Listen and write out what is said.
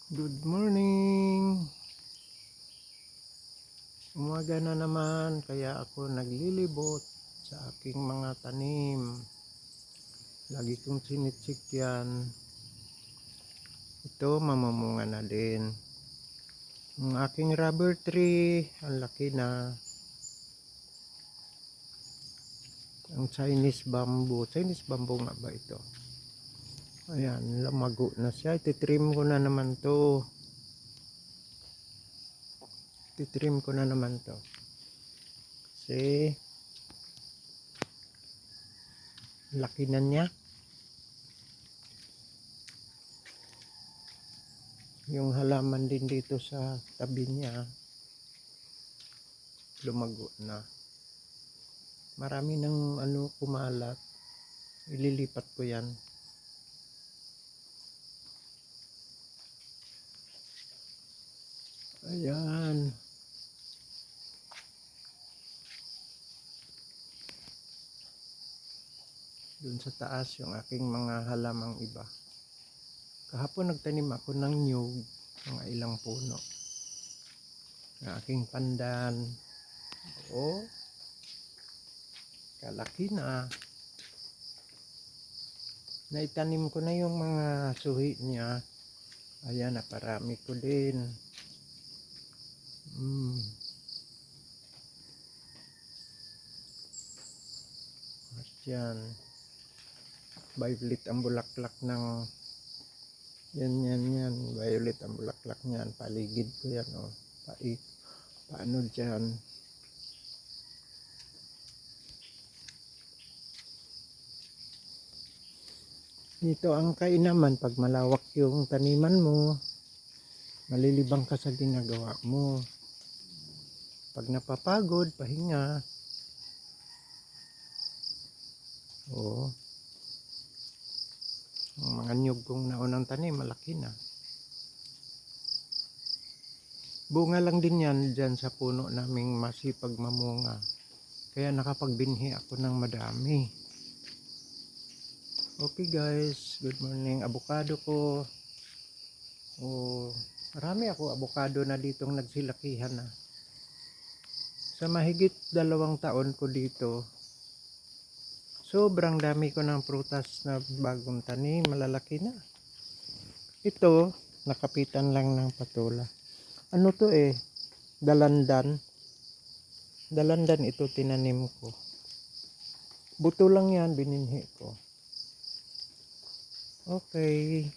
Good morning! Umaga na naman kaya ako naglilibot sa aking mga tanim. Lagi kong sinitsik yan. Ito mamamunga na din. Ang aking rubber tree, ang laki na. Ang Chinese bamboo nga ba ito? Ayan, lumago na siya. Ititrim ko na naman to. Kasi laki na niya. Yung halaman din dito sa tabi niya lumago na. Marami ng kumalat. Ililipat ko yan. Ayan. Doon sa taas yung aking mga halamang iba. Kahapon nagtanim ako ng nyug, mga ilang puno. Ng aking pandan. Oo. Kalaki na. Naitanim ko na yung mga suhi niya. Ayan, naparami ko din. At yan. Violet ang bulaklak ng yan. Violet ang bulaklak niyan. Paligid ko yan, oh. Paano dyan? Ito ang kainaman pag malawak yung taniman mo. Malilibang ka sa ginagawa mo. Pag napapagod, pahinga. Oo. Ang mga nyug kong naunang tanim, malaki na. Bunga lang din yan dyan sa puno naming masipag mamunga. Kaya nakapagbinhi ako ng madami. Okay guys, good morning. Avocado ko. Marami ako avocado na ditong nagsilakihan na. Sa mahigit 2 taon ko dito, sobrang dami ko ng prutas na bagong tanim, malalaki na. Ito, nakapitan lang ng patola. Ano to dalandan. Dalandan ito tinanim ko. Buto lang yan, bininhi ko. Okay.